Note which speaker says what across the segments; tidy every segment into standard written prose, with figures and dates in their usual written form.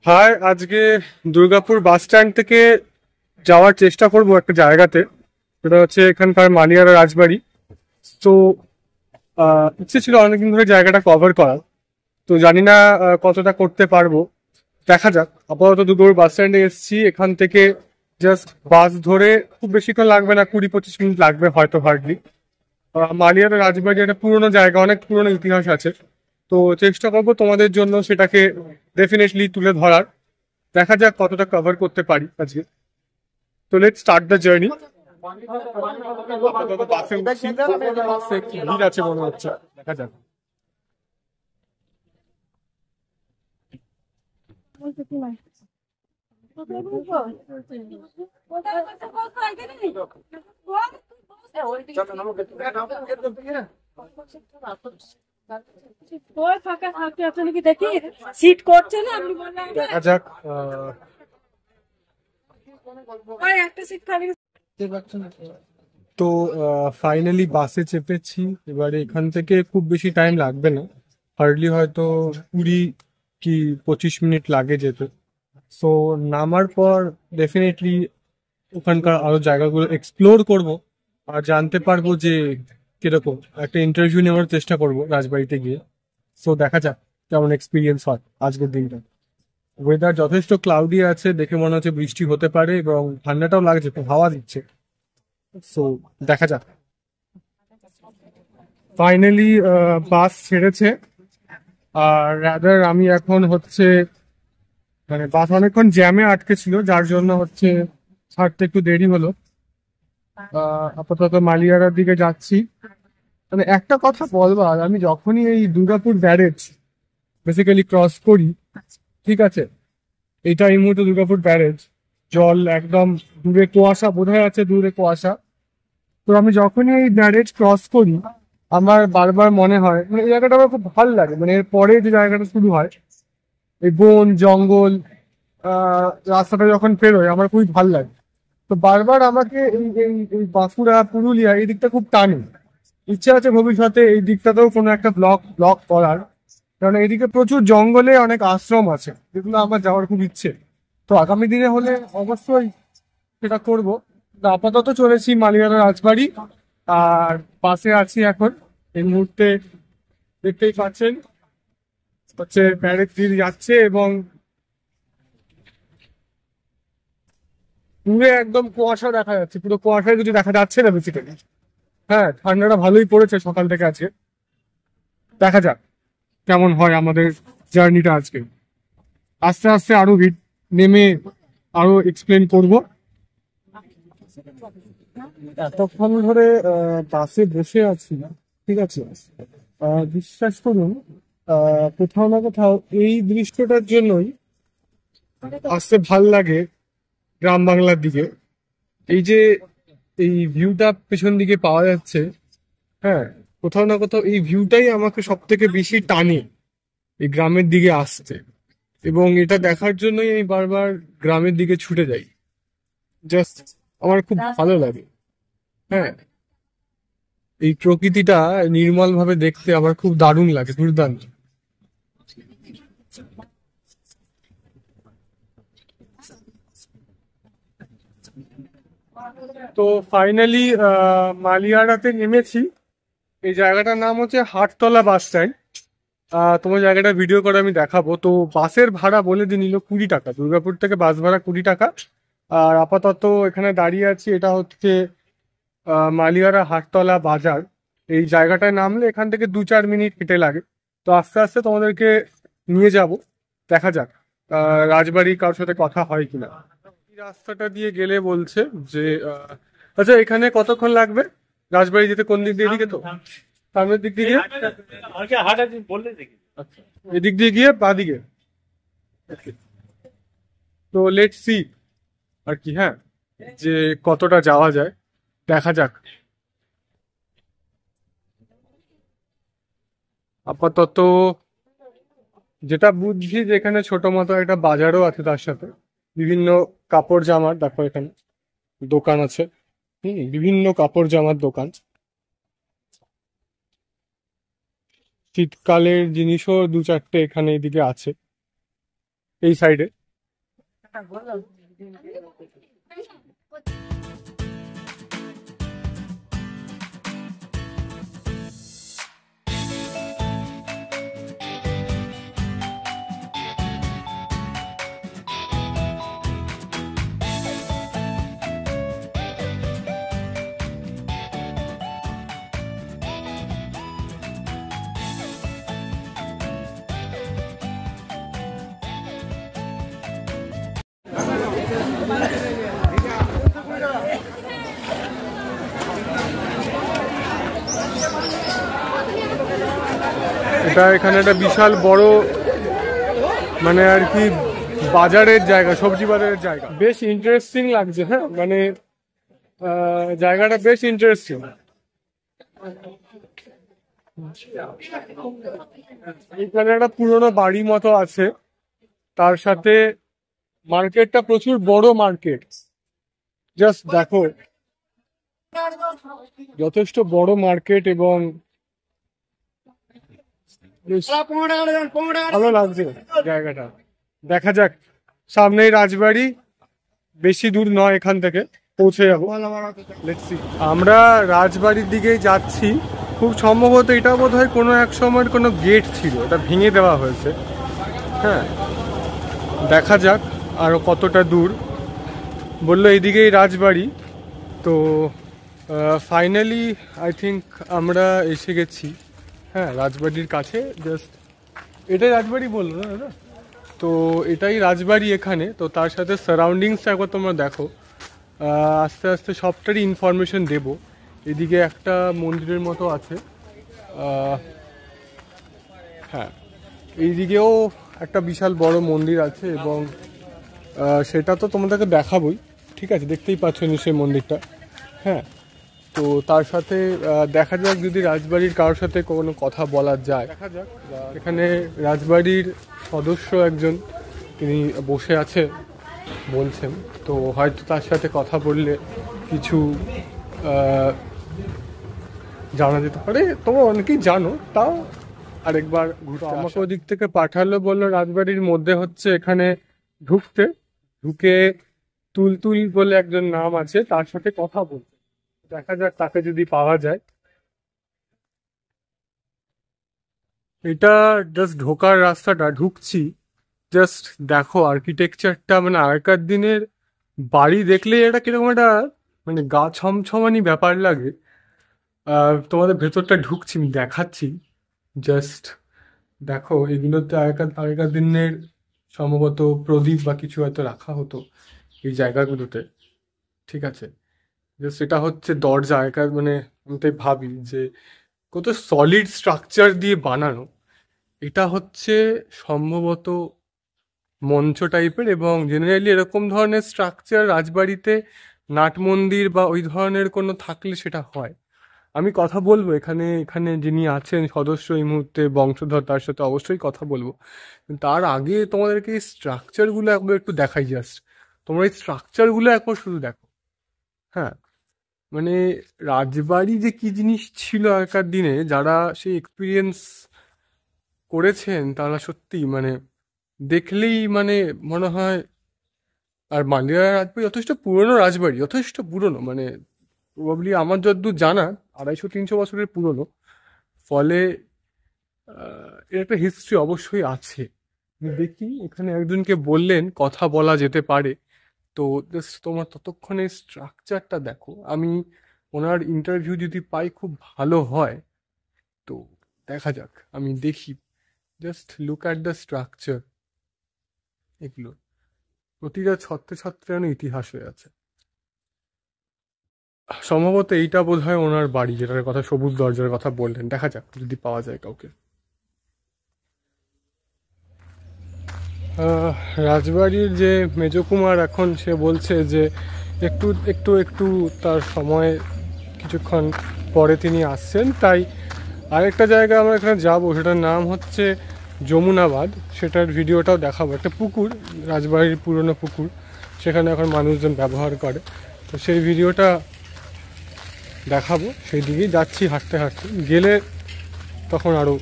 Speaker 1: High, আজকে Durgapur bus stand থেকে যাওয়ার চেষ্টা করব একটা জায়গাতে, সেটা হচ্ছে এখানকার মালিয়ারা রাজবাড়ি। তো ইচ্ছে ছিল অনেকদিন ধরে জায়গাটা কভার করার, তো জানি না কতটা করতে পারবো, দেখা যাক। আপাতত দুর্গাপুর বাস স্ট্যান্ডে এসেছি, এখান থেকে জাস্ট বাস ধরে খুব বেশিক্ষণ লাগবে না, 20-25 মিনিট লাগবে হয়তো হার্ডলি। মালিয়ারা রাজবাড়ি একটা পুরোনো জায়গা, অনেক পুরোনো ইতিহাস আছে, তো চেষ্টা করবো তোমাদের জন্য সেটাকে ডেফিনেটলি তুলে ধরার। দেখা যাক কতটা কভার করতে পারি আজকে। তো লেটস স্টার্ট দ্য জার্নি। ভিড় আছে মনে হচ্ছে, দেখা যাক। দেখা যাক। তো ফাইনালি বাসে চেপেছি, এবারে এখান থেকে খুব বেশি টাইম লাগবে না, হার্ডলি হয়তো 20 কি 25 মিনিট লাগে যেতে। সো নামার পর ডেফিনেটলি ওখানকার আরো জায়গাগুলো এক্সপ্লোর করব আর জানতে পারবো যে কিরকম। একটা ইন্টারভিউ নেওয়ার চেষ্টা করব রাজবাড়িতে গিয়ে। সো দেখা যাক কেমন এক্সপিরিয়েন্স হয় আজকের দিনটা। ওয়েদার যথেষ্ট ক্লাউডি আছে, দেখে মনে হচ্ছে বৃষ্টি হতে পারে এবং ঠান্ডাটাও লাগছে, খুব হাওয়া দিচ্ছে। সো দেখা যাক। ফাইনালি বাস ছেড়েছে, আর রাদার আমি এখন হচ্ছে মানে বাস অনেকক্ষণ জ্যামে আটকে ছিল, যার জন্য হচ্ছে ছাড়তে একটু দেরি হলো। আপাতত মালিয়ারার দিকে যাচ্ছি। মানে একটা কথা বলবার, আমি যখনই এই দুর্গাপুর ব্যারেজ বেসিক্যালি ক্রস করি, ঠিক আছে, এটা এই মুহূর্তে দুর্গাপুর ব্যারেজ, জল একদম দূরে কুয়াশা, বোঝা যাচ্ছে দূরে কুয়াশা। তো আমি যখনই এই ব্যারেজ ক্রস করি আমার বারবার মনে হয়, মানে এই জায়গাটা আমার খুব ভালো লাগে। মানে এর পরে যে জায়গাটা শুরু হয়, এই বন জঙ্গল, রাস্তাটা যখন পেরোয় আমার খুবই ভালো লাগে। তো বারবার আমাকে এই এই এই বাঁকুড়া পুরুলিয়া এই দিকটা খুব টানে। ইচ্ছা আছে ভবিষ্যতে এই দিকটাতেও কোনো একটা ব্লক ব্লক করার, কারণ এইদিকে প্রচুর জঙ্গলে অনেক আশ্রম আছে যেগুলো আমার যাওয়ার খুব ইচ্ছে। তো আগামী দিনে হলে অবশ্যই সেটা করব। তো আপাতত চলেছি মালিয়ারা রাজবাড়ি, আর পাশে আছি এখন এই মুহূর্তে। দেখতেই পাচ্ছেন হচ্ছে ব্যারেজ দিয়ে যাচ্ছে এবং দূরে একদম কুয়াশা দেখা যাচ্ছে, পুরো কুয়াশায় কিছু দেখা যাচ্ছে না বেসিক্যালি। হ্যাঁ, ঠান্ডাটা ভালোই পড়েছে সকাল থেকে আজকে। দেখা যাক কেমন হয় আমাদের জার্নিটা আজকে। আস্তে আস্তে আরো নেমে আরো এক্সপ্লেন করব। এতক্ষণ ধরে বাসে বসে আছি, ঠিক আছে, বিশ্বাস করুন কোথাও না কোথাও এই দৃশ্যটার জন্যই আসতে ভাল লাগে গ্রাম বাংলার দিকে। এই যে এই ভিউটা পেছন দিকে পাওয়া যাচ্ছে, হ্যাঁ, কোথাও না কোথাও এই ভিউটাই আমাকে সব থেকে বেশি টানে এই গ্রামের দিকে আসতে, এবং এটা দেখার জন্যই আমি বারবার গ্রামের দিকে ছুটে যাই। জাস্ট আমার খুব ভালো লাগে। হ্যাঁ, এই প্রকৃতিটা নির্মল ভাবে দেখতে আমার খুব দারুণ লাগে, দুর্দান্ত। তো ফাইনালি মালিয়ারাতে নেমেছি। এই জায়গাটার নাম হচ্ছে হাটতলা বাস স্ট্যান্ড। তোমার জায়গাটা ভিডিও করে আমি দেখাবো। তো বাসের ভাড়া বলে দিয়ে নিল 20 টাকা, দুর্গাপুর থেকে বাস ভাড়া 20 টাকা। আর আপাতত এখানে দাঁড়িয়ে আছি, এটা হচ্ছে মালিয়ারা হাটতলা বাজার। এই জায়গাটায় নামলে এখান থেকে 2-4 মিনিট হেঁটে লাগে। তো আস্তে আস্তে তোমাদেরকে নিয়ে যাব, দেখা যাক রাজবাড়ি কারোর সাথে কথা হয় কিনা। এই রাস্তাটা দিয়ে গেলে বলছে যে আচ্ছা, এখানে কতক্ষণ লাগবে রাজবাড়ি যেতে? কোন দিক দিয়ে? এদিকে তো সামনের দিক দিয়ে আচ্ছা, এদিক দিয়ে গিয়ে বা দিকে। তো লেটস সি আর কি, হ্যাঁ, যে কতটা যাওয়া যায়, দেখা যাক। আপাতত যেটা বুঝছি যে এখানে ছোট মতো একটা বাজারও আছে, তার সাথে বিভিন্ন কাপড় জামার, দেখো এখানে দোকান আছে, বিভিন্ন কাপড় জামার দোকান। শীতকালের জিনিসও দু চারটে এখানে এদিকে আছে এই সাইডে। এটা এখানে একটা বিশাল বড় মানে আর কি বাজারের জায়গা, সবজি বাজারের জায়গা, বেশ ইন্টারেস্টিং লাগছে। হ্যাঁ মানে জায়গাটা বেশ ইন্টারেস্টিং। এখানে একটা পুরোনো বাড়ি মতো আছে, তার সাথে মার্কেটটা প্রচুর বড় মার্কেট। জাস্ট দেখো যথেষ্ট বড় মার্কেট এবং ভালো লাগছে জায়গাটা। দেখা যাক, সামনেই রাজবাড়ি, বেশি দূর নয় এখান থেকে, পৌঁছে যাবো। আমরা রাজবাড়ির দিকেই যাচ্ছি। খুব সম্ভবত এটা বোধহয় কোনো এক সময়ের কোনো গেট ছিল, এটা ভেঙে দেওয়া হয়েছে। হ্যাঁ দেখা যাক আরো কতটা দূর। বললো এইদিকেই রাজবাড়ি, তো ফাইনালি আই থিঙ্ক আমরা এসে গেছি। হ্যাঁ রাজবাড়ির কাছে, জাস্ট এটাই রাজবাড়ি বললো না দাদা? তো এটাই রাজবাড়ি এখানে। তো তার সাথে সারাউন্ডিংসটা একবার তোমরা দেখো, আস্তে আস্তে সবটারই ইনফরমেশন দেব। এদিকে একটা মন্দিরের মতো আছে, হ্যাঁ এইদিকেও একটা বিশাল বড় মন্দির আছে এবং সেটা তো তোমাদেরকে দেখাবোই। ঠিক আছে, দেখতেই পাচ্ছ নিশ্চয়ই মন্দিরটা। হ্যাঁ তো তার সাথে দেখা যাক যদি রাজবাড়ির কারোর সাথে কোনো কথা বলা যায়। দেখা যাক, এখানে রাজবাড়ির সদস্য একজন তিনি বসে আছে বলছেন, তো হয়তো তার সাথে কথা বললে কিছু জানা যেতে পারে। তোমরা অনেকেই জানো, তাও আরেকবার ঘুরতে আমাকে ওদিক থেকে পাঠালো, বললো রাজবাড়ির মধ্যে হচ্ছে এখানে ঢুকে তুলতুল বলে একজন নাম আছে, তার সাথে কথা বলতে। দেখা যাক তাকে যদি পাওয়া যায়। এটা জাস্ট ঢোকার রাস্তাটা, ঢুকছি। জাস্ট দেখো আর্কিটেকচারটা, মানে আগেকার দিনের বাড়ি দেখলে এটা কিরকম একটা মানে গা ছমছমানি ব্যাপার লাগে। তোমাদের ভেতরটা ঢুকছি, আমি দেখাচ্ছি। জাস্ট দেখো, এগুলোতে আগেকার দিনের সম্ভবত প্রদীপ বা কিছু হয়তো রাখা হতো এই জায়গাগুলোতে। ঠিক আছে, জাস্ট এটা হচ্ছে দরজা। আগেকার মানে আমি তাই ভাবি যে কত সলিড স্ট্রাকচার দিয়ে বানানো। এটা হচ্ছে সম্ভবত মঞ্চ টাইপের, এবং জেনারেলি এরকম ধরনের স্ট্রাকচার রাজবাড়িতে নাট মন্দির বা ওই ধরনের কোনো থাকলে সেটা হয়। আমি কথা বলবো এখানে যিনি আছেন সদস্য এই মুহূর্তে বংশধর, তার সাথে অবশ্যই কথা বলবো। তার আগে তোমাদেরকে এই স্ট্রাকচারগুলো একবার একটু দেখাই। জাস্ট তোমরা এই স্ট্রাকচারগুলো একবার শুধু দেখো। হ্যাঁ মানে রাজবাড়ি যে কি জিনিস ছিল আগেকার দিনে, যারা সেই এক্সপিরিয়েন্স করেছেন তারা সত্যি মানে দেখলেই মানে মনে হয়। আর মালিয়া রাজবাড়ি যথেষ্ট পুরনো রাজবাড়ি, যথেষ্ট পুরনো, মানে প্রবাবলি আমার যতদূর জানা 250-300 বছরের পুরনো। ফলে এর একটা হিস্ট্রি অবশ্যই আছে। দেখি এখানে একজনকে বললেন কথা বলা যেতে পারে, তো তোমার ততক্ষণে স্ট্রাকচারটা দেখো। আমি ওনার ইন্টারভিউ যদি পাই খুব ভালো হয়, তো দেখা যাক, আমি দেখি। Just look at the structure. এগুলো প্রতিটা ছত্রে ছত্রে যেন ইতিহাস হয়ে আছে। সম্ভবত এইটা বোধ হয় ওনার বাড়ি, যেটার কথা সবুজ দরজার কথা বললেন। দেখা যাক যদি পাওয়া যায় কাউকে। রাজবাড়ির যে মেজকুমার এখন, সে বলছে যে একটু একটু একটু তার সময় কিছুক্ষণ পরে তিনি আসছেন। তাই আরেকটা জায়গা আমরা এখানে যাবো, সেটার নাম হচ্ছে যমুনাবাদ। সেটার ভিডিওটাও দেখাবো। একটা পুকুর, রাজবাড়ির পুরনো পুকুর, সেখানে এখন মানুষজন ব্যবহার করে, তো সেই ভিডিওটা দেখাবো। সেই দিকেই যাচ্ছি হাঁটতে হাঁটতে, গেলে তখন আরও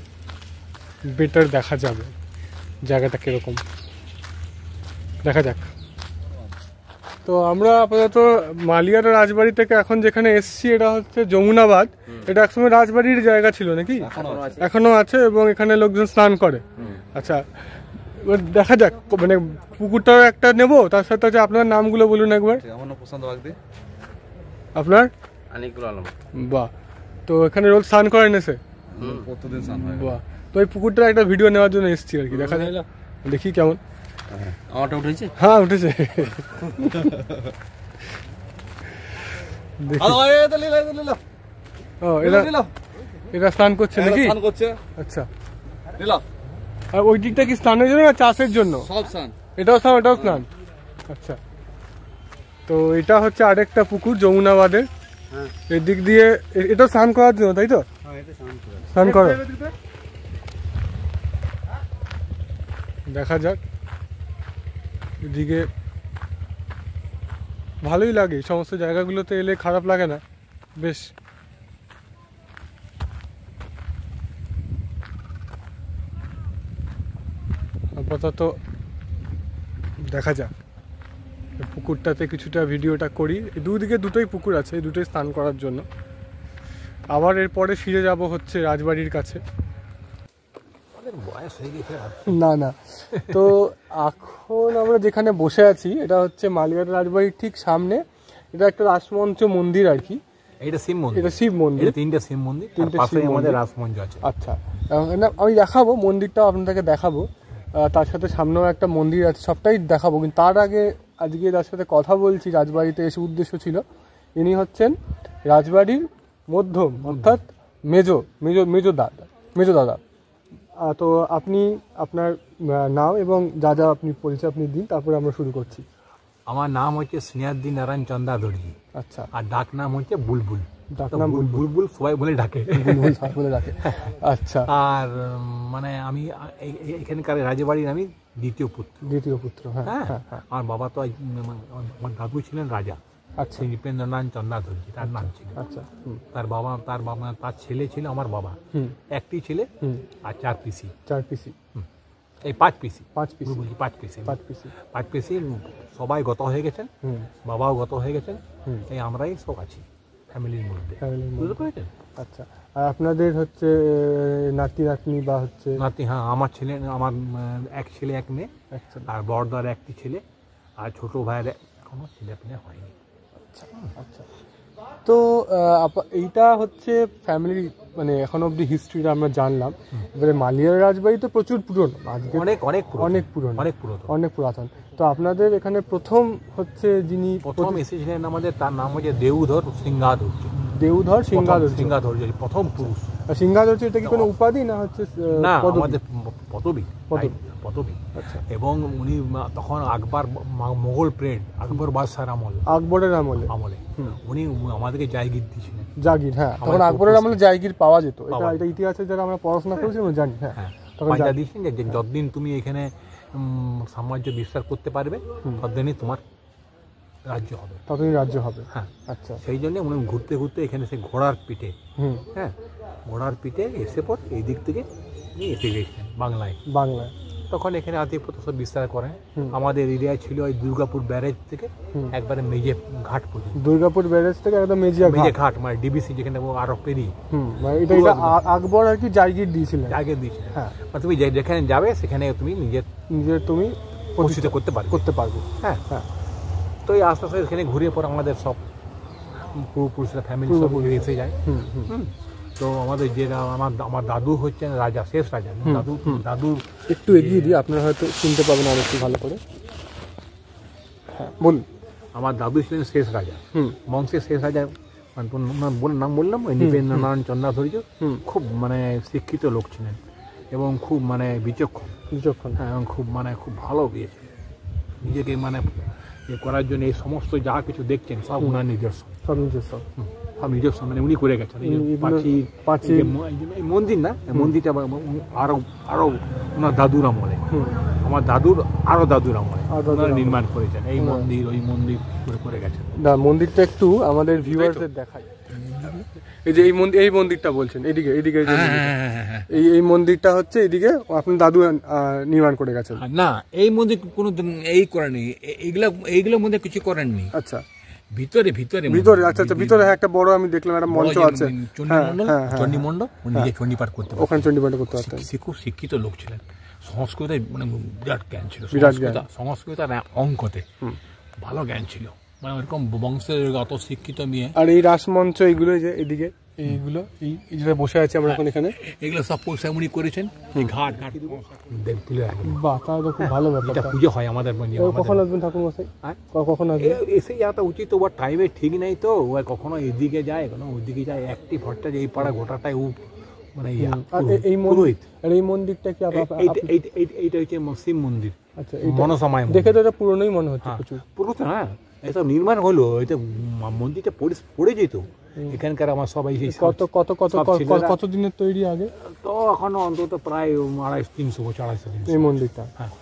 Speaker 1: বেটার দেখা যাবে জায়গাটা কিরকম, দেখা যাক। তো আমরা আপাতত মালিয়ারা রাজবাড়ি থেকে এখন যেখানে এসছি এটা হচ্ছে যমুনাবাদ। এটা একসময় রাজবাড়ির জায়গা ছিল নাকি? এখনো আছে এবং এখানে লোকজন স্নান করে। আচ্ছা, এবার দেখা যাক, মানে পুকুরটাও একটা নেবো, তার সাথে হচ্ছে আপনার নামগুলো বলুন একবার। আপনার?
Speaker 2: আনিকুল আলম।
Speaker 1: বাহ, তো এখানে রোজ স্নান করেন এসে?
Speaker 2: প্রতিদিন স্নান হয়।
Speaker 1: বাহ, তো এই পুকুরটার একটা ভিডিও নেওয়ার জন্য এসেছি আর কি, দেখা যায়, দেখি কেমন।
Speaker 2: আমারটা উঠেছে?
Speaker 1: হ্যাঁ উঠেছে। ও এটা স্নান করছে নাকি? আচ্ছা, আর ওই দিকটা কি স্নানের জন্য না চাষের জন্য?
Speaker 2: সব স্নান,
Speaker 1: এটাও স্নান ওটাও স্নান। আচ্ছা, তো এটা হচ্ছে আরেকটা পুকুর যমুনাবাদের। এদিক দিয়ে এটা স্নান করার জন্য, তাই তো? স্নান করো, দেখা যাক। এদিকে ভালোই লাগে, সমস্ত জায়গাগুলোতে এলে খারাপ লাগে না, বেশ। আপাতত দেখা যাক, পুকুরটাতে কিছুটা ভিডিওটা করি। দুদিকে দুটোই পুকুর আছে, এই দুটোই স্নান করার জন্য। আবার এরপরে ফিরে যাব হচ্ছে রাজবাড়ির কাছে। না না, তো এখন আমরা যেখানে বসে আছি এটা হচ্ছে মালিয়ার রাজবাড়ির ঠিক সামনে। এটা একটা রাসমঞ্চ মন্দির আর কি।
Speaker 3: এটা শিব মন্দির,
Speaker 1: এটা শিব মন্দির,
Speaker 3: তিনটা শিব মন্দির, তিনটে পাশে আমাদের রাসমঞ্চ আছে।
Speaker 1: আচ্ছা, আমি দেখাবো মন্দিরটাও আপনাদেরকে দেখাবো, তার সাথে সামনেও একটা মন্দির আছে, সবটাই দেখাবো। কিন্তু তার আগে আজকে যার সাথে কথা বলছি রাজবাড়িতে এসে উদ্দেশ্য ছিল, ইনি হচ্ছেন রাজবাড়ির মধ্যম, অর্থাৎ মেজো মেজো দাদা। তো আপনি আপনার নাম এবং যা যা আপনি পরিচয় আপনি দিন, তারপরে আমরা শুরু করছি।
Speaker 3: আমার নাম হচ্ছে স্নেহাদ্রি নারায়ণ চন্দা দর্জি।
Speaker 1: আচ্ছা,
Speaker 3: আর ডাক নাম হচ্ছে বুলবুল।
Speaker 1: ডাক নাম
Speaker 3: বুলবুল সবাই বলে ডাকে,
Speaker 1: বুলবুল বলে ডাকে। আচ্ছা,
Speaker 3: আর মানে আমি এখানকার রাজবাড়ির আমি দ্বিতীয় পুত্র।
Speaker 1: হ্যাঁ,
Speaker 3: আমার বাবা তো আমার দাদু ছিলেন রাজা।
Speaker 1: আচ্ছা,
Speaker 3: নৃপেন্দ্রনারায়ণ চন্দা দর্জি তার নাম ছিল।
Speaker 1: আচ্ছা,
Speaker 3: তার ছেলে ছিল আমার বাবা, একটি ছেলে আর চার পিসি। এই পাঁচ পিসি সবাই গত হয়ে গেছেন, বাবাও গত হয়ে গেছেন। এই আমরাই সব আছি ফ্যামিলির মধ্যে, বুঝতে পেরেছেন?
Speaker 1: আচ্ছা, আর আপনাদের হচ্ছে নাতি নাতনি বা হচ্ছে?
Speaker 3: নাতি, হ্যাঁ, আমার এক ছেলে এক মেয়ে, আর বড়দার একটি ছেলে, আর ছোট ভাইয়ের কোনো ছেলে পেলে হয়নি।
Speaker 1: আচ্ছা, তো এইটা হচ্ছে ফ্যামিলি, মানে এখন অব্দি হিস্ট্রিটা আমরা জানলাম। এবারে মালিয়ার রাজবাড়ি তো প্রচুর পুরনো, অনেক পুরাতন। তো আপনাদের এখানে প্রথম হচ্ছে যিনি
Speaker 3: প্রথম এসেছিলেন আমাদের, তার নাম হচ্ছে দেউধর সিংহাধর, প্রথম পুরুষ।
Speaker 1: সিংহাধর এটা কি কোনো উপাধি না হচ্ছে?
Speaker 3: না, আমাদের পদবী। আচ্ছা, এবং উনি তখন মোগল প্রেড আকবর বাদশার
Speaker 1: আকবরের আমলে
Speaker 3: উনি আমাদেরকে জায়গির দিয়েছিলেন।
Speaker 1: জাগির, হ্যাঁ, তখন আকবরের আমলে জায়গির পাওয়া যেত। এটা ইতিহাসে যারা আমরা পড়াশোনা করেছি আমরা জানি। হ্যাঁ,
Speaker 3: তখন দিয়েছেন যে যতদিন তুমি এখানে সাম্রাজ্য বিস্তার করতে পারবে ততদিনই তোমার রাজ্য হবে। হ্যাঁ, আচ্ছা, সেই জন্য উনি ঘুরতে ঘুরতে এখানে সে ঘোড়ার পিঠে এসে পর এই দিক থেকে এসে গেছিলেন বাংলায়। তখন এখানে আধিপত্য সব বিস্তার করেন। আমাদের এরিয়ায় ছিল ওই দুর্গাপুর ব্যারেজ থেকে একবারে মেজে ঘাট পর্যন্ত।
Speaker 1: দুর্গাপুর ব্যারেজ থেকে একদম মেজে
Speaker 3: ঘাট, মানে ডিবিসি যেখানে আরো পেরিয়ে।
Speaker 1: এটা আকবর আর কি জায়গির দিয়েছিলেন।
Speaker 3: হ্যাঁ, তুমি যেখানে যাবে সেখানে তুমি নিজের তুমি প্রতিষ্ঠিত করতে পারবে। হ্যাঁ, তো এই আস্তে আস্তে এখানে ঘুরিয়ে পর আমাদের সব পূর্বপুরুষরা ফ্যামিলি সব এসে যায়। তো আমাদের আমার দাদু হচ্ছেন রাজা, শেষ রাজা। দাদু
Speaker 1: একটু এগিয়ে দিয়ে আপনারা হয়তো শুনতে পাবেন আর একটু ভালো করে। হ্যাঁ, বলুন।
Speaker 3: আমার দাদু ছিলেন শেষ রাজা, বংশের শেষ রাজা। নাম বললাম নৃপেন্দ্রনারায়ণ চন্দ্রাধৈর্য। খুব মানে শিক্ষিত লোক ছিলেন এবং খুব মানে বিচক্ষণ। হ্যাঁ, এবং খুব ভালো গিয়েছে নিজেকে করার জন্য। এই সমস্ত যা কিছু দেখছেন সব ওনার নিজস্ব, মানে উনি করে গেছেন। এই মন্দির না, মন্দিরটা আরো ওনার দাদুর আমলে, আমার দাদুর আমলে নির্মাণ করেছেন। এই মন্দির ওই মন্দির করে গেছেন।
Speaker 1: মন্দিরটা একটু আমাদের ভিউয়ারদের দেখাই। এই যে এই মন্দিরটা বলছেন, এইদিকে এইদিকে এই যে মন্দিরটা। এই মন্দিরটা হচ্ছে এইদিকে আপনার দাদু নির্মাণ করে গেছেন।
Speaker 3: না, এই মন্দির কোনো এই করেনি, এইগুলোর মধ্যে কিছু করেননি।
Speaker 1: আচ্ছা,
Speaker 3: ভিতরে
Speaker 1: আচ্ছা আচ্ছা, ভিতরে একটা বড় আমি দেখলাম একটা মঞ্চ আছে,
Speaker 3: চণ্ডী মণ্ডপ, নিজে চণ্ডী পাঠ করতে,
Speaker 1: ওখানে চণ্ডী পাঠ করতে পারতেন।
Speaker 3: সে খুব শিক্ষিত লোক ছিলেন, সংস্কৃত মানে বিরাট জ্ঞান ছিল, সংস্কৃত আর অঙ্কতে ভালো জ্ঞান ছিল, মানে ওইরকম বংশের অত শিক্ষিত মেয়ে।
Speaker 1: আর এই রাসমঞ্চ এইগুলো যে এদিকে এইগুলো এই যেটা বসে আছে আমরা এখন এখানে,
Speaker 3: এগুলো সব পয়সামুনি করেছেন, এই ঘাট তুলে রাখেন।
Speaker 1: বাহ, তাহলে খুব ভালো ব্যাপার।
Speaker 3: এটা পুজো হয় আমাদের।
Speaker 1: কখন আসবেন ঠাকুর মশাই? কখন আসবেন?
Speaker 3: এসে যাওয়াটা উচিত, ওর টাইমে ঠিক নেই তো, ও কখনো এদিকে যায়, কখনো ওইদিকে যায়, একটি ভট্টা যে এই পাড়া গোটাটাই ও মানে
Speaker 1: এই মন্দিরটা কি
Speaker 3: এইটা হচ্ছে শিব মন্দির।
Speaker 1: আচ্ছা,
Speaker 3: মনসামায়
Speaker 1: দেখে তো এটা পুরনোই মনে হচ্ছে প্রচুর।
Speaker 3: পুরো হ্যাঁ, এটা নির্মাণ হলো, এটা মন্দিরটা পড়ে যেত এখানকার আমার সবাই।
Speaker 1: কত দিনের তৈরি আগে?
Speaker 3: তো এখনো অন্তত প্রায় 250-300 বছর, 250
Speaker 1: এই মন্দিরটা।
Speaker 3: হ্যাঁ,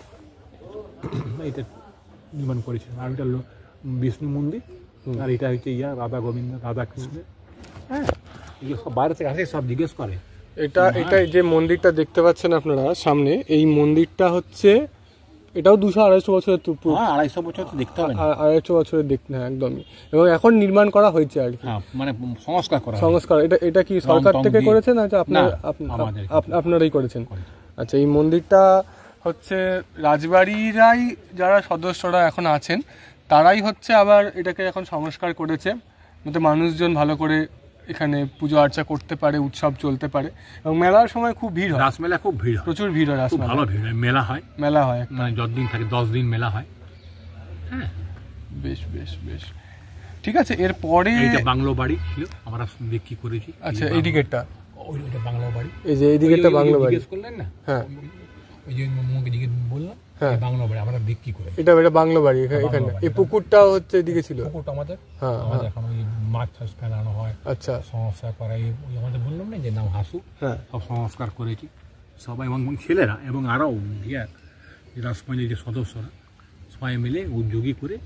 Speaker 3: এটা নির্মাণ করেছে। আর এটা হলো বিষ্ণু মন্দির, আর এটা হচ্ছে রাধা গোবিন্দ, রাধা কৃষ্ণ। হ্যাঁ, এগুলো সব বাইরে থেকে আসে, সব জিজ্ঞেস করে।
Speaker 1: এটা যে মন্দিরটা দেখতে পাচ্ছেন আপনারা সামনে, এই মন্দিরটা হচ্ছে, এটাও 200-250 বছরের।
Speaker 3: 250 বছর তো দেখতে হবে,
Speaker 1: 250 বছরের দেখতে, হ্যাঁ একদমই। এবং এখন নির্মাণ করা হয়েছে আর কি,
Speaker 3: মানে সংস্কার।
Speaker 1: এটা কি সরকার থেকে করেছেন? আচ্ছা, আপনারাই করেছেন। আচ্ছা, এই মন্দিরটা হচ্ছে রাজবাড়িরাই যারা সদস্যরা এখন আছেন তারাই হচ্ছে আবার এটাকে এখন সংস্কার করেছে, যাতে মানুষজন ভালো করে এখানে পুজো আর্চা করতে পারে, উৎসব চলতে পারে। এবং মেলার সময় খুব ভিড় হয়,
Speaker 3: রাসমেলা খুব ভিড় হয়,
Speaker 1: প্রচুর ভিড় হয়, রাসমেলা
Speaker 3: ভালো ভিড় হয়, মেলা হয় মানে যতদিন থাকে 10 দিন মেলা হয়। হ্যাঁ, বেশ বেশ বেশ
Speaker 1: ঠিক আছে। এরপরে
Speaker 3: এটা বাংলো বাড়ি ছিল, আমরা বিক্রি করেছি।
Speaker 1: আচ্ছা, এই দিকেরটা
Speaker 3: ওইটা বাংলো বাড়ি,
Speaker 1: এই যে এই দিকেরটা বাংলো বাড়ি
Speaker 3: করলেন না?
Speaker 1: হ্যাঁ,
Speaker 3: ওই যে মুখে দিকে বললাম, হ্যাঁ বাংলো বাড়ি আমরা বিক্রি করে।
Speaker 1: এটা বাংলো বাড়ি এখানে। এই পুকুরটাও হচ্ছে এদিকে ছিল,
Speaker 3: পুকুরটা আমাদের।
Speaker 1: হ্যাঁ,
Speaker 3: এখন ওই মাছ টাছ ফেলানো হয়।
Speaker 1: আচ্ছা,
Speaker 3: সংস্কার করা, ওই আমাদের বললাম না যে নাম হাসু,
Speaker 1: হ্যাঁ,
Speaker 3: সব সংস্কার করেছি সবাই, এবং ছেলেরা এবং আরও রাজপঞ্চায়েতের যে সদস্যরা সবাই মিলে উদ্যোগী করে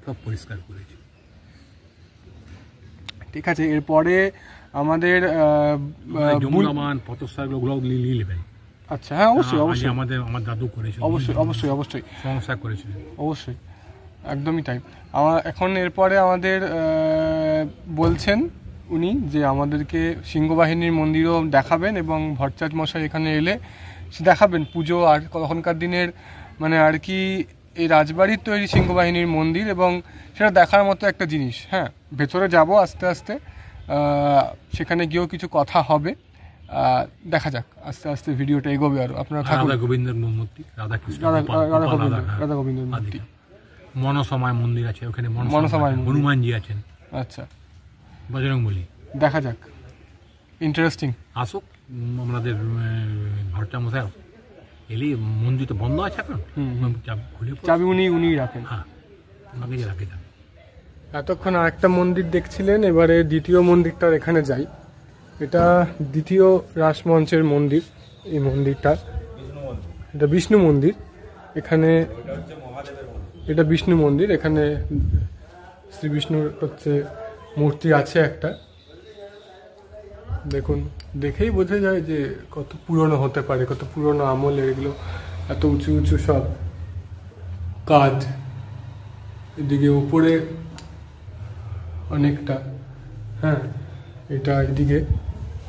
Speaker 3: সব পরিষ্কার করেছি।
Speaker 1: ঠিক আছে। এরপরে আমাদের
Speaker 3: যমুনামান পথসারগুলো নিয়ে নেবেন।
Speaker 1: আচ্ছা, হ্যাঁ অবশ্যই অবশ্যই,
Speaker 3: আমার দাদু করেছে,
Speaker 1: অবশ্যই
Speaker 3: সংস্কার করেছিলেন,
Speaker 1: অবশ্যই, একদমই তাই। এখন এরপরে আমাদের বলছেন উনি যে আমাদেরকে সিংহবাহিনীর মন্দিরও দেখাবেন, এবং ভট্টাচার্য মশাই এখানে এলে সে দেখাবেন পুজো আর তখনকার দিনের মানে আর কি এই রাজবাড়ির তৈরি সিংহবাহিনীর মন্দির, এবং সেটা দেখার মতো একটা জিনিস। হ্যাঁ, ভেতরে যাব আস্তে আস্তে, সেখানে গিয়েও কিছু কথা হবে, দেখা যাক আস্তে আস্তে ভিডিওটা এগোবে। আর আপনারা
Speaker 3: রাধা গোবিন্দের মূর্তি, রাধা
Speaker 1: গোবিন্দের মূর্তি,
Speaker 3: মনসামায় মন্দির আছে ওখানে,
Speaker 1: মনসামায়
Speaker 3: হনুমানজি আছেন।
Speaker 1: আচ্ছা,
Speaker 3: বজরংবলী,
Speaker 1: দেখা যাক, ইন্টারেস্টিং।
Speaker 3: আসুক আমাদের ভট্টা মশাই এলি, মন্দির তো বন্ধ আছে এখন,
Speaker 1: চাবি উনি রাখেন।
Speaker 3: হ্যাঁ, ওনাকে যে রাখে যাবে।
Speaker 1: এতক্ষণ আরেকটা মন্দির দেখছিলেন, এবারে দ্বিতীয় মন্দিরটার এখানে যাই। এটা দ্বিতীয় রাসমঞ্চের মন্দির। এই মন্দিরটা, এটা বিষ্ণু মন্দির। এখানে এটা বিষ্ণু মন্দির, এখানে শ্রী বিষ্ণুর হচ্ছে মূর্তি আছে একটা, দেখুন, দেখেই বোঝা যায় যে কত পুরনো হতে পারে, কত পুরনো আমলের এগুলো, এত উঁচু উঁচু সব কাজ। এদিকে উপরে অনেকটা, হ্যাঁ এটা এদিকে,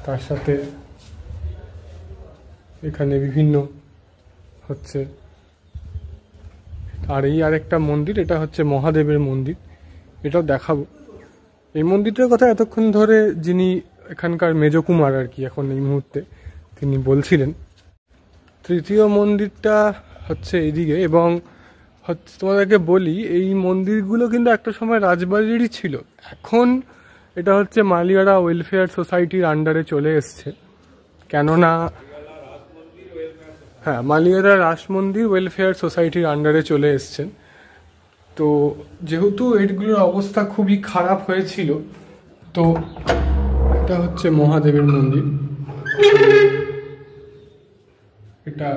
Speaker 1: তার সাথে এখানে বিভিন্ন হচ্ছে, আর এই আরেকটা মন্দির, এটা হচ্ছে মহাদেবের মন্দির, এটাও দেখাবো। এই মন্দিরটার কথা এতক্ষণ ধরে যিনি এখানকার মেজকুমার আর কি এখন এই মুহূর্তে তিনি বলছিলেন। তৃতীয় মন্দিরটা হচ্ছে এইদিকে, এবং হচ্ছে তোমাদেরকে বলি এই মন্দিরগুলো কিন্তু একটা সময় রাজবাড়িরই ছিল, এখন এটা হচ্ছে মালিয়ারা ওয়েলফেয়ার সোসাইটির আন্ডারে চলে এসছে। কেননা হ্যাঁ, মালিয়ারা রাসমন্দির ওয়েলফেয়ার সোসাইটির আন্ডারে চলে এসছেন। তো যেহেতু এগুলোর অবস্থা খুবই খারাপ হয়েছিল, তো এটা হচ্ছে মহাদেবের মন্দির, এটা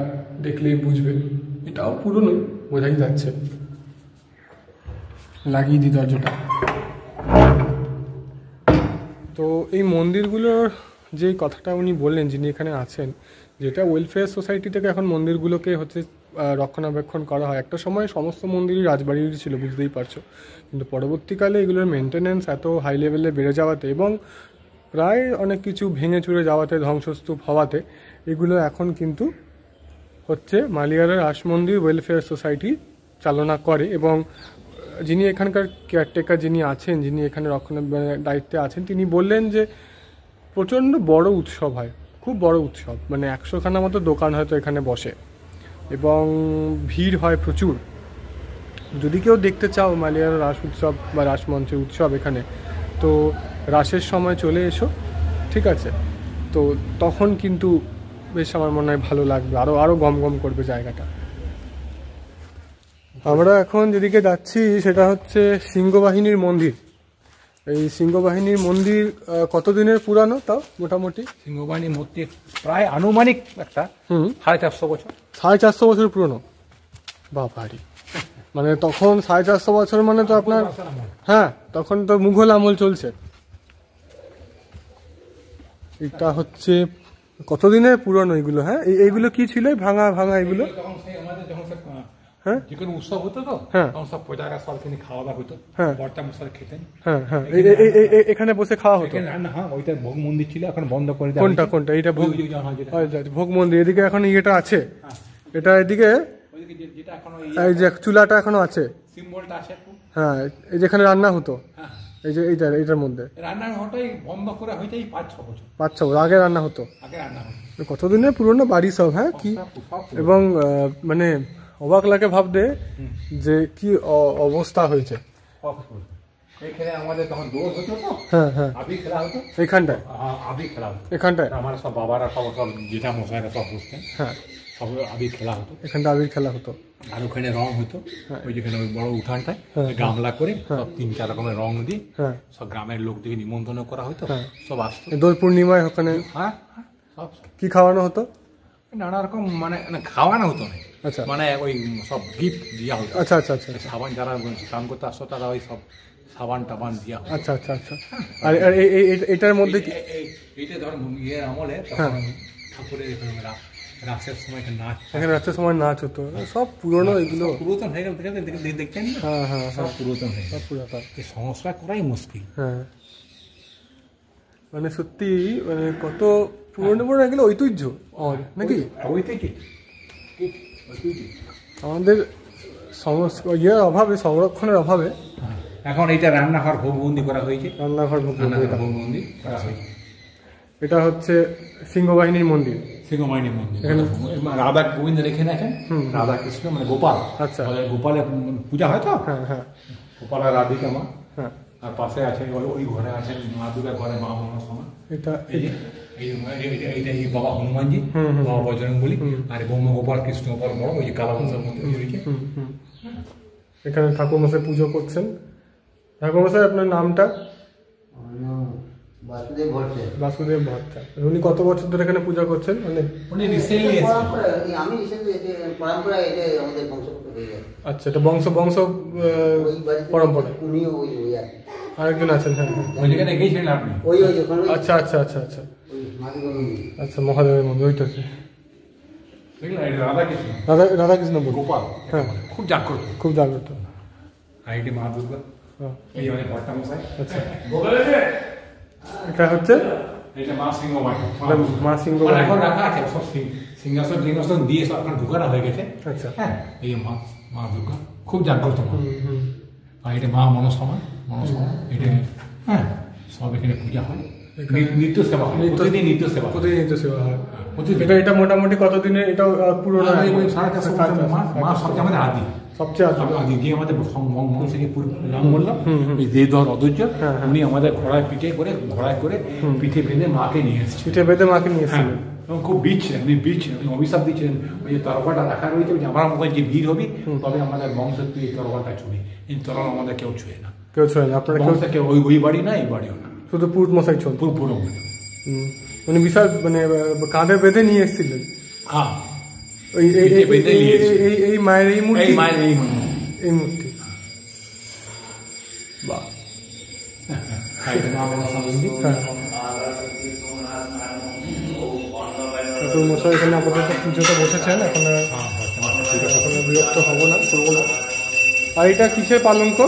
Speaker 1: দেখলেই বুঝবে, এটাও পুরনো বোঝাই যাচ্ছে। লাগিয়ে দিই দরজাটা। তো এই মন্দিরগুলোর যে কথাটা উনি বললেন, যিনি এখানে আছেন, যেটা ওয়েলফেয়ার সোসাইটি থেকে এখন মন্দিরগুলোকে হচ্ছে রক্ষণাবেক্ষণ করা হয়। একটা সময় সমস্ত মন্দিরই রাজবাড়ির ছিল, বুঝতেই পারছো, কিন্তু পরবর্তীকালে এগুলোর মেনটেন্যান্স এত হাই লেভেলে বেড়ে যাওয়াতে এবং প্রায় অনেক কিছু ভেঙে চুরে যাওয়াতে, ধ্বংসস্তূপ হওয়াতে, এগুলো এখন কিন্তু হচ্ছে মালিয়ারা রাস মন্দির ওয়েলফেয়ার সোসাইটি চালনা করে। এবং যিনি এখানকার কেয়ারটেকার যিনি আছেন, যিনি এখানে রক্ষণাবেক্ষণের দায়িত্বে আছেন, তিনি বললেন যে প্রচণ্ড বড় উৎসব হয়, খুব বড় উৎসব, মানে 100খানা মতো দোকান হয়তো এখানে বসে এবং ভিড় হয় প্রচুর। যদি কেউ দেখতে চাও মালিয়ারা রাস উৎসব বা রাসমঞ্চের উৎসব এখানে, তো রাসের সময় চলে এসো, ঠিক আছে? তো তখন কিন্তু বেশ আমার মনে হয় ভালো লাগবে, আরও গম গম করবে জায়গাটা। আমরা এখন যেদিকে যাচ্ছি সেটা হচ্ছে সিংহবাহিনীর মন্দির। এই সিংহবাহিনীর মন্দির কতদিনের পুরানো তাও মোটামুটি?
Speaker 3: সিংহবাহিনীর মূর্তি প্রায় আনুমানিক একটা 450 বছর।
Speaker 1: 450 বছর পুরনো? বাবারি, মানে তখন 450 বছর মানে তো আপনার, হ্যাঁ তখন তো মুঘল আমল চলছে। এটা হচ্ছে কতদিনের পুরনো এগুলো? হ্যাঁ, এইগুলো কি ছিল ভাঙা ভাঙা এগুলো? হ্যাঁ,
Speaker 3: যে কোনো উৎসব হতো তো,
Speaker 1: হ্যাঁ,
Speaker 3: তখন সব প্রজারা সব এখানে খাওয়া দাওয়া হতো,
Speaker 1: হ্যাঁ,
Speaker 3: বর্তা মশাই খেতেন,
Speaker 1: হ্যাঁ হ্যাঁ, এখানে বসে খাওয়া হতো।
Speaker 3: হ্যাঁ, ওইটা ভোগ মন্দির ছিল, এখন বন্ধ করে দেওয়া
Speaker 1: কোনটা
Speaker 3: হয়েছে।
Speaker 1: কোনটা? এটা ভোগ,
Speaker 3: যেটা
Speaker 1: ভোগ মন্দির। এদিকে এখন ইয়েটা আছে, এটা এদিকে
Speaker 3: ওইদিকে যেটা এখন
Speaker 1: এই যে চুলাটা এখনো আছে,
Speaker 3: সিম্বলটা আছে,
Speaker 1: হ্যাঁ, এই যেখানে রান্না হতো,
Speaker 3: হ্যাঁ,
Speaker 1: এই যে এইটার মধ্যে
Speaker 3: রান্নাঘরটাই বন্ধ করে হয়েছে 5-6 বছর
Speaker 1: 5-6 বছর আগে রান্না হতো।
Speaker 3: আগে রান্না হতো।
Speaker 1: কতদিনের পুরনো বাড়ি সব, হ্যাঁ কি, এবং মানে অবাক লাগে ভাবতে যে কি অবস্থা হয়েছে।
Speaker 3: এখানে আমাদের তখন দৌড় হতো তো,
Speaker 1: হ্যাঁ হ্যাঁ,
Speaker 3: আবি খেলা হতো
Speaker 1: এইখানটায়,
Speaker 3: আবি খেলা হতো
Speaker 1: এখানটায়
Speaker 3: আমার সব বাবারা সব জেঠা মশাইরা সব বসতেন,
Speaker 1: হ্যাঁ,
Speaker 3: সব আবি খেলা হতো,
Speaker 1: এখানটা আবির খেলা হতো।
Speaker 3: আর ওখানে রং হতো, ওই যেখানে ওই বড় উঠানটায় গামলা করে সব 3-4 রকমের রং দিয়ে সব গ্রামের লোকদেরকে নিমন্ত্রণ করা হতো, সব আসতো।
Speaker 1: দোল পূর্ণিমায় ওখানে
Speaker 3: হ্যাঁ, সব
Speaker 1: কি খাওয়ানো হতো?
Speaker 3: নানা রকম, মানে খাওয়ানো হতো না,
Speaker 1: আচ্ছা,
Speaker 3: মানে ওই সব গিফট দেওয়া হতো।
Speaker 1: আচ্ছা আচ্ছা আচ্ছা,
Speaker 3: সাবান যারা স্নান করতে আসতো তারা ওই সব সাবান টাবান দেওয়া হতো।
Speaker 1: আচ্ছা আচ্ছা আচ্ছা। আর এটার মধ্যে কি
Speaker 3: এইটা ধর ইয়ের আমলে তখন ঠাকুরের রাসের সময় নাচ,
Speaker 1: এখানে রাতের সময় নাচ হতো, সব পুরনো এগুলো,
Speaker 3: পুরাতন হয়ে গেল, দেখছেন?
Speaker 1: হ্যাঁ হ্যাঁ,
Speaker 3: সব পুরাতন হয়ে
Speaker 1: সব পুরাতন,
Speaker 3: এই সংস্কার করাই মুশকিল।
Speaker 1: হ্যাঁ, মানে সত্যি মানে কত পুরনো পুরনো এগুলো ঐতিহ্য আমাদের, নাকি? আমাদের ইয়ের অভাবে, সংরক্ষণের অভাবে
Speaker 3: এখন এইটা রান্নাঘর ভোগবন্দি করা হয়েছে,
Speaker 1: রান্নাঘর
Speaker 3: ভোগবন্দি করা হয়েছে।
Speaker 1: এটা হচ্ছে সিংহবাহিনীর মন্দির,
Speaker 3: সিংহবাহিনীর মন্দির। রাধা গোবিন্দ এখানে আছেন, রাধা কৃষ্ণ মানে গোপাল,
Speaker 1: আচ্ছা,
Speaker 3: গোপালের পূজা হয় তো,
Speaker 1: হ্যাঁ হ্যাঁ,
Speaker 3: গোপাল আর রাধিকা মা,
Speaker 1: হ্যাঁ,
Speaker 3: আর পাশে আছে ওই ঘরে আছেন মা দুর্গা, ঘরে মা মনসমা।
Speaker 1: এটা
Speaker 3: এই বাবা হনুমানজি, বাবা বজরং বলি, আর ব্রহ্ম গোপাল কৃষ্ণ গোপাল বড় ওই যে কালাবংশের মধ্যে রয়েছে।
Speaker 1: এখানে ঠাকুর মশাই পুজো করছেন। ঠাকুর মশাই আপনার নামটা? বাসুদেব ভট্টাচার্য। উনি কত বছর ধরে এখানে পূজা করছেন?
Speaker 3: উনি রিসেন্টলি এসেছেন।
Speaker 1: আচ্ছা, এটা বংশ পরম্পরা। আরেকজন আছেন, হ্যাঁ,
Speaker 3: ওই যেখানে গিয়েছিলেন আপনি?
Speaker 1: আচ্ছা আচ্ছা আচ্ছা আচ্ছা আচ্ছা, মহাদেবের মন্দির ওইটাতে। রাধাকৃষ্ণ
Speaker 3: গোপাল,
Speaker 1: হ্যাঁ,
Speaker 3: খুব জাগ্রত,
Speaker 1: খুব জাগ্রত।
Speaker 3: আর এটি মা দুর্গা, এই মানে ভট্টা মশাই।
Speaker 1: আচ্ছা, এটা হচ্ছে
Speaker 3: মা সিংহবাহিনী,
Speaker 1: মা সিংহবাহিনী।
Speaker 3: এখন রাখা আছে সব সিংহাসন দিয়ে সব আপনার ঢুকানো হয়ে গেছে।
Speaker 1: আচ্ছা,
Speaker 3: হ্যাঁ, এই মা দুর্গা খুব জাগ্রত মা। আর এটা মা মনসমা, এটা হ্যাঁ, সব এখানে পূজা হয়, নিত্য সেবা হয়, প্রতিদিন নিত্য সেবা হয়। এটা মোটামুটি কতদিনের? এটা পুরোনো 450 বছর। মা সবচেয়ে আমাদের আদি, সবচেয়ে আদি যে আমাদের বংশকে নাম বললাম, এই দেবধর অধৈর্য, উনি আমাদের ঘোড়ায় করে পিঠে বেঁধে মাকে নিয়ে এসেছেন, এবং খুব বিচ্ছিলেন, উনি অভিশাপ দিচ্ছিলেন, ওই যে তরবারটা রাখা রয়েছে, যে আমার মতো যে বীর হবি তবে আমাদের বংশ তুই এই তরবারটা ছুঁবি, এই তরবার আমাদের কেউ ছুঁয়ে না, আপনারা কেউ ওই বাড়ি না, এই বাড়িও না, শুধু পুরুত মশাই চল পুরো। উনি বিশাল মানে কাঁধে বেঁধে নিয়ে এসেছিলেন। হ্যাঁ, এই মায়ের এই মূর্তি, এই মূর্তি, বাহ।
Speaker 1: হ্যাঁ, ঠাকুর মশাই এখানে আপাতত পুজোতে বসেছেন, এখন আর বিরক্ত হবো না, করবো না। আর এটা কিসের পালঙ্ক?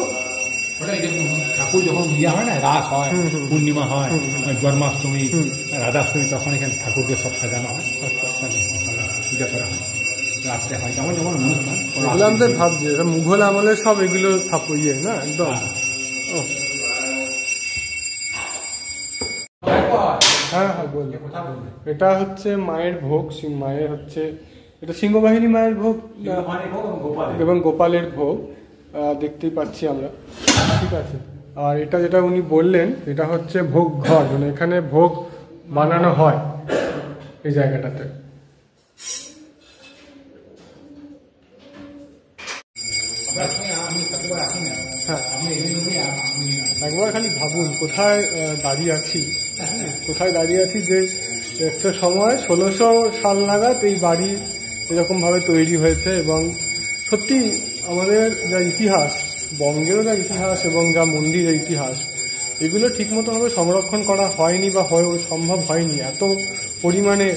Speaker 3: ঠাকুর যখন ইয়ে হয় না, রাস হয়, পূর্ণিমা হয়, জন্মাষ্টমী, রাধাষ্টমী, তখন এখানে ঠাকুরকে সব সাজানো হয়, পূজা করা হয়, রাত্রে হয়, যেমন যেমন অনুষ্ঠান।
Speaker 1: এগুলো আমাদের ভাবছি এটা মুঘল আমলের সব এগুলো ইয়ে না একদম। ও হ্যাঁ হ্যাঁ বললি। এটা হচ্ছে মায়ের ভোগ, মায়ের হচ্ছে এটা সিংহবাহিনী মায়ের ভোগ এবং গোপালের ভোগ, দেখতেই পাচ্ছি আমরা, ঠিক আছে। আর এটা যেটা উনি বললেন এটা হচ্ছে ভোগ ঘর, মানে এখানে ভোগ বানানো হয় এই জায়গাটাতে। হ্যাঁ, একবার খালি ভাবুন কোথায় দাঁড়িয়ে আছি, কোথায় দাঁড়িয়ে আছি, যে একটা সময় 1600 সাল নাগাদ এই বাড়ি এরকমভাবে তৈরি হয়েছে। এবং সত্যি আমাদের যা ইতিহাস, বঙ্গেরও যা ইতিহাস এবং যা মন্দিরের ইতিহাস, এগুলো ঠিকমতোভাবে সংরক্ষণ করা হয়নি বা সম্ভব হয়নি। এত পরিমাণে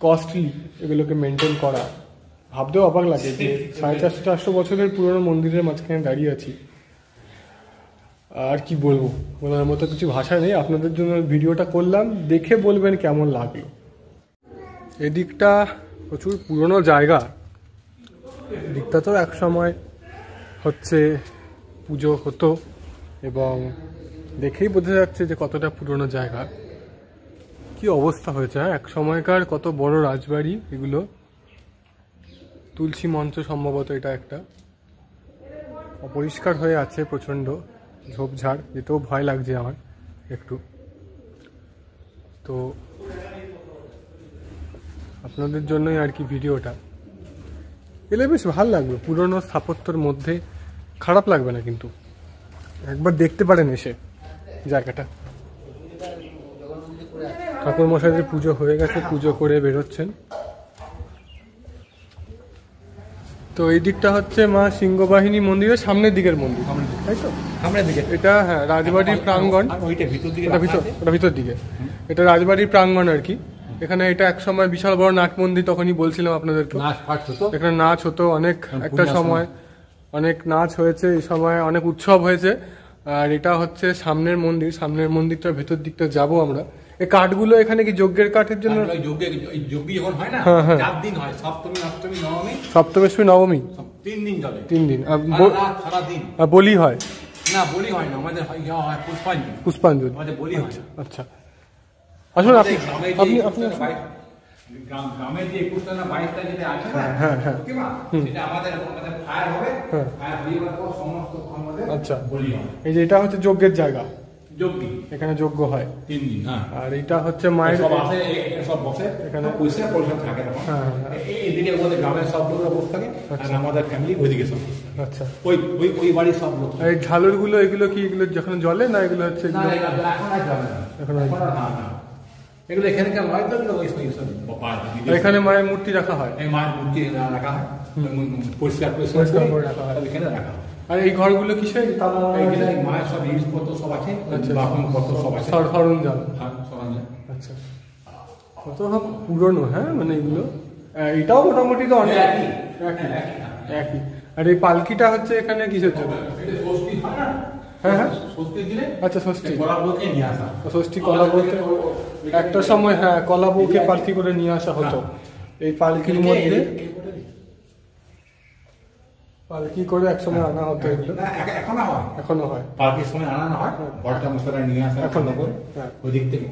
Speaker 1: কস্টলি এগুলোকে মেনটেন করা, ভাবতেও অবাক লাগে যে 450-400 বছরের পুরনো মন্দিরের মাঝখানে দাঁড়িয়ে আছি। আর কি বলবো, বলার মতো কিছু ভাষা নেই। আপনাদের জন্য ভিডিওটা করলাম, দেখে বলবেন কেমন লাগলো। এদিকটা প্রচুর পুরনো জায়গা, এদিকটা তো এক সময় হচ্ছে পুজো হতো এবং দেখেই বোঝা যাচ্ছে যে কতটা পুরনো জায়গা, কি অবস্থা হয়েছে। হ্যাঁ, এক সময়কার কত বড় রাজবাড়ি এগুলো। তুলসী মঞ্চ সম্ভবত এটা একটা, অপরিষ্কার হয়ে আছে, প্রচণ্ড ঝোপঝাড়, যেতেও ভয় লাগছে আমার একটু। তো আপনাদের জন্যই আর কি ভিডিওটা, এলে বেশ ভালো লাগবে। পুরনো স্থাপত্যের মধ্যে খারাপ লাগবে না, কিন্তু একবার দেখতে পারেন এসে জায়গাটা। ঠাকুর মশাইদের পুজো হয়ে গেছে, পুজো করে বেরোচ্ছেন। তো এই দিকটা হচ্ছে মা সিংহবাহিনী মন্দিরের সামনের দিকের মন্দির, তাই তো?
Speaker 3: সামনের দিকে
Speaker 1: এটা হ্যাঁ রাজবাড়ির প্রাঙ্গণ,
Speaker 3: ওইটা ভিতর দিকে,
Speaker 1: ওটা ভিতর দিকে, এটা রাজবাড়ির প্রাঙ্গণ আর কি। এখানে এটা এক সময় বিশাল বড় নাট মন্দির, তখনই বলছিলাম আপনাদেরকে, এখানে নাচ হতো অনেক, একটা সময় অনেক নাচ হয়েছে, এই সময় অনেক উৎসব হয়েছে। আর এটা হচ্ছে সামনের মন্দির, সামনের মন্দিরটা ভেতর দিকটা যাবো আমরা। এই কাঠগুলো এখানে কি যজ্ঞের কাঠের জন্য? সপ্তমী অষ্টমী নবমী 3 দিন আর বলি হয়
Speaker 3: না, বলি হয় না, আমাদের হয়
Speaker 1: পুষ্পাঞ্জলি। আচ্ছা, আসুন আপনি
Speaker 3: গ্রামের যে 21টা না 22টা যেটা আছে না,
Speaker 1: হ্যাঁ হ্যাঁ,
Speaker 3: সেটা আমাদের ফায়ার হবে, ফায়ার হয়ে যাওয়ার পর সমস্ত আমাদের
Speaker 1: আচ্ছা
Speaker 3: বলি হয়।
Speaker 1: এই যে এটা হচ্ছে যজ্ঞের জায়গা,
Speaker 3: যজ্ঞি
Speaker 1: এখানে যজ্ঞ হয়
Speaker 3: 3 দিন। হ্যাঁ,
Speaker 1: আর এটা হচ্ছে মায়ের
Speaker 3: সব আছে, সব বসে, এখানে পয়সা থাকে তখন। এইদিকে আমাদের গ্রামের সব লোকরা বসে থাকে, আর আমাদের ফ্যামিলি ওইদিকে সব।
Speaker 1: আচ্ছা,
Speaker 3: ওই বাড়ির সব লোক।
Speaker 1: এই ঝালরগুলো এগুলো কি, এগুলো যখন জ্বলে না, এগুলো হচ্ছে
Speaker 3: এখন আর যাবে না, এখন না, এগুলো এখানকার নয় তো, এগুলো
Speaker 1: এখানে মায়ের মূর্তি রাখা হয়,
Speaker 3: এই মায়ের মূর্তি রাখা হয়, পরিষ্কার
Speaker 1: করে রাখা হয়,
Speaker 3: এখানে রাখা হয়।
Speaker 1: আর এই ঘরগুলো কিসের?
Speaker 3: মায়ের সব জিনিসপত্র সব আছে, বাসনপত্র সব আছে,
Speaker 1: সরঞ্জাম।
Speaker 3: সরঞ্জাম।
Speaker 1: আচ্ছা, কত পুরনো, হ্যাঁ, মানে এগুলো এটাও মোটামুটি তো অনেক একই। আর এই পালকিটা হচ্ছে এখানে কিসের জন্য? হ্যাঁ হ্যাঁ, আচ্ছা ষষ্ঠী, ষষ্ঠী কলা বলতে একটা সময়, হ্যাঁ, কলা বউকে পালকি করে নিয়ে আসা হতো এই পালকির মধ্যে, পালকি করে একসময় আনা হতো এগুলো, এখনো হয়,
Speaker 3: পালকির সময় আনা হয়, বড়টা মশলা নিয়ে আসা
Speaker 1: এখনো।
Speaker 3: ওই দিক থেকে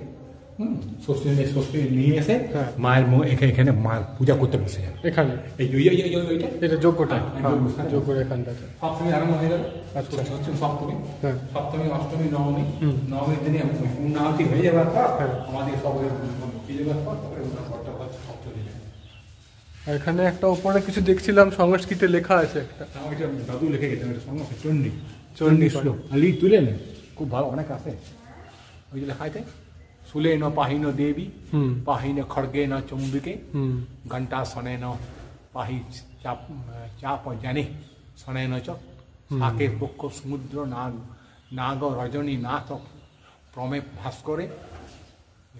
Speaker 3: ষষ্ঠী নিয়ে এসে মায়ের এখানে মায়ের পূজা করতে বসে যাবে
Speaker 1: এখানে। এটা যোগ্যটা, যোগ্য এখানটাতে
Speaker 3: সপ্তমী আরম্ভ হয়ে যাবে।
Speaker 1: আচ্ছা,
Speaker 3: সপ্তমী,
Speaker 1: হ্যাঁ,
Speaker 3: সপ্তমী, অষ্টমী, নবমী, নবমীর দিনে পূর্ণাহুতি হয়ে যাবার পর আমাদের সব
Speaker 1: এখানে একটা উপরে কিছু দেখছিলাম সংস্কৃতে লেখা আছে একটা,
Speaker 3: ওইটা দাদু লিখে গেছে, চণ্ডী
Speaker 1: চণ্ডী
Speaker 3: লিখ তুলে নেই, খুব ভালো, অনেক আছে। ওই যে লেখা আছে, শুলে ন পাহিন দেবী, পাহিন খড়গে ন চুম্বিকে, ঘণ্টা শনে ন পাহি চাপ জানে, শনে ন চ, শাকের পক্ষ সমুদ্র না নাগ রজনী নাথ প্রমে ভাস করে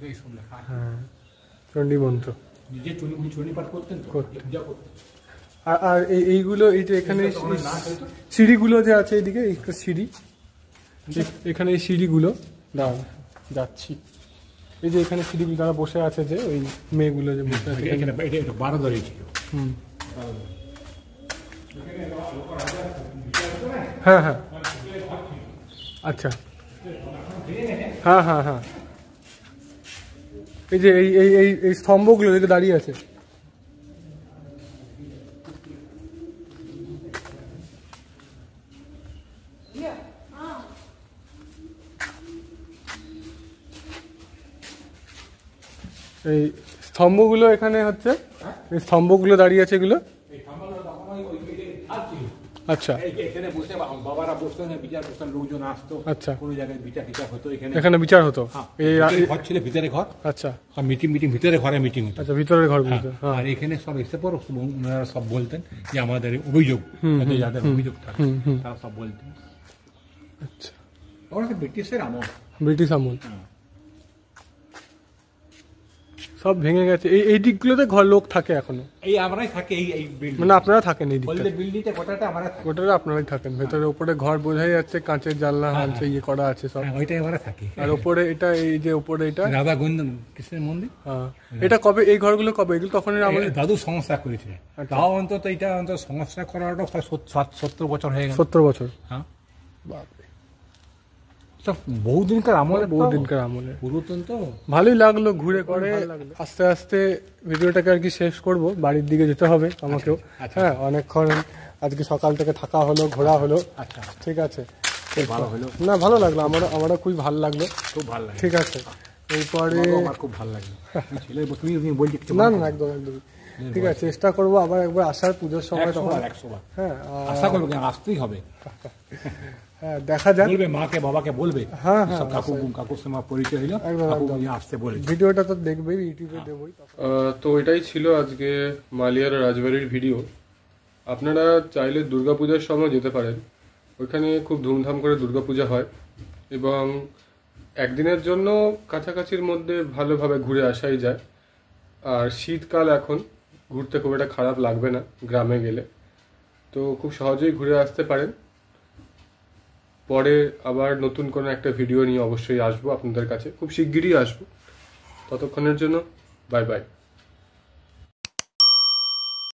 Speaker 3: এইসব লেখা আছে।
Speaker 1: হ্যাঁ, চণ্ডী মন্ত্র
Speaker 3: নিজে চণ্ডী পাঠ করতেন তো,
Speaker 1: করতেন।
Speaker 3: পূজা করতেন।
Speaker 1: আর এইগুলো এই যে এখানে
Speaker 3: এইটা তোমার নাচ হয়তো?
Speaker 1: সিঁড়িগুলো যে আছে এইদিকে এই সিঁড়ি, এখানে এই সিঁড়িগুলো দাঁড়ান যাচ্ছি, এই যে এখানে সিঁড়িগুলো যারা বসে আছে যে ওই মেয়েগুলো যে বসে আছে
Speaker 3: এটা 12 ছিল।
Speaker 1: হুম। হ্যাঁ হ্যাঁ আচ্ছা হ্যাঁ হ্যাঁ হ্যাঁ এই যে এই স্তম্ভগুলো এই যে দাঁড়িয়ে আছে, এই স্তম্ভগুলো এখানে হচ্ছে, এই স্তম্ভগুলো দাঁড়িয়ে আছে এগুলো। আচ্ছা
Speaker 3: এখানে বসে বাবারা বসতেন, বিচার বসতেন, লোকজন আসতো,
Speaker 1: আচ্ছা।
Speaker 3: কোনো জায়গায় বিচার টিচার হতো এখানে।
Speaker 1: এখানে বিচার হতো এই
Speaker 3: ভিতরে ঘর ছিল, ভিতরে ঘর,
Speaker 1: আচ্ছা
Speaker 3: আর মিটিং ভিতরে ঘরে মিটিং হতো।
Speaker 1: আচ্ছা ভিতরের ঘরগুলোতে হ্যাঁ
Speaker 3: আর এখানে সব এসে পর ওনারা সব বলতেন যে আমাদের অভিযোগ, যাদের অভিযোগ থাকে তারা সব বলতেন।
Speaker 1: আচ্ছা
Speaker 3: ওরা ব্রিটিশের আমল।
Speaker 1: ব্রিটিশ আমল সব ভেঙে গেছে, এই দিকগুলোতে ঘর লোক থাকে এখনো,
Speaker 3: এই আমরাই থাকি, এই বিল্ডিং
Speaker 1: মানে আপনারা থাকেন এই দিকটা,
Speaker 3: বললে বিল্ডিংটা গোটাটা আমরা থাকি।
Speaker 1: ওটারে আপনারাই থাকেন, ভেতরে উপরে ঘর বোঝাই যাচ্ছে, কাঁচের জানলা আছে ইয়ে করা আছে সব,
Speaker 3: হ্যাঁ, ওইটাই আমরা থাকি।
Speaker 1: আর ওপরে এটা এই যে ওপরে এটা
Speaker 3: রাধা গোবিন্দ কৃষ্ণের মন্দির।
Speaker 1: হ্যাঁ এটা কবে এই ঘরগুলো কবে, এগুলো তখন আমাদের
Speaker 3: দাদু সংস্কার করেছিলেন, তাও অন্তত এটা অন্তত সংস্কার করাটা প্রায় 70 বছর হয়ে গেল।
Speaker 1: 70 বছর,
Speaker 3: হ্যাঁ
Speaker 1: বাপরে
Speaker 3: সব বহুদিনকার আমলে,
Speaker 1: বহুদিনকার আমলে।
Speaker 3: পুরাতন তো।
Speaker 1: ভালোই লাগলো ঘুরে করে, আস্তে আস্তে ভিডিওটাকে আর কি শেষ করব, বাড়ির দিকে যেতে হবে আমাকেও।
Speaker 3: আচ্ছা।
Speaker 1: হ্যাঁ অনেকক্ষণ আজকে সকাল থেকে থাকা হলো, ঘোরা হলো,
Speaker 3: আচ্ছা
Speaker 1: ঠিক আছে।
Speaker 3: ভালো হলো,
Speaker 1: না ভালো লাগলো, আমারও খুবই ভালো লাগলো,
Speaker 3: খুব ভালো লাগে।
Speaker 1: ঠিক আছে। এরপরে
Speaker 3: আমার খুব ভালো লাগলো। ছেলে তুমি বলছি কিছু
Speaker 1: না না একদম একদম ঠিক আছে, চেষ্টা করবো আবার একবার আসার পুজোর সময় তখন।
Speaker 3: 100 বার।
Speaker 1: হ্যাঁ
Speaker 3: আশা করবো কেন, আসতেই হবে।
Speaker 1: হ্যাঁ দেখা যাক,
Speaker 3: বলবে মাকে বাবাকে বলবে,
Speaker 1: হ্যাঁ, হ্যাঁ,
Speaker 3: সব কাকুর সঙ্গে আমার পরিচয় হইলো,
Speaker 1: একদম,
Speaker 3: কাকু
Speaker 1: একদম।
Speaker 3: আসতে বলে।
Speaker 1: ভিডিওটা তো দেখবেই, ইউটিউবে দেবই। তো এটাই ছিল আজকে মালিয়ার রাজবাড়ির ভিডিও। আপনারা চাইলে দুর্গাপূজার সময় যেতে পারেন, ওইখানে খুব ধুমধাম করে দুর্গাপূজা হয় এবং একদিনের জন্য কাছাকাছির মধ্যে ভালোভাবে ঘুরে আসাই যায়। আর শীতকাল এখন, ঘুরতে খুব একটা খারাপ লাগবে না গ্রামে গেলে, তো খুব সহজেই ঘুরে আসতে পারেন। পরে আবার নতুন কোনো একটা ভিডিও নিয়ে অবশ্যই আসবো আপনাদের কাছে, খুব শিগগিরই আসবো। ততক্ষণের জন্য বাই বাই।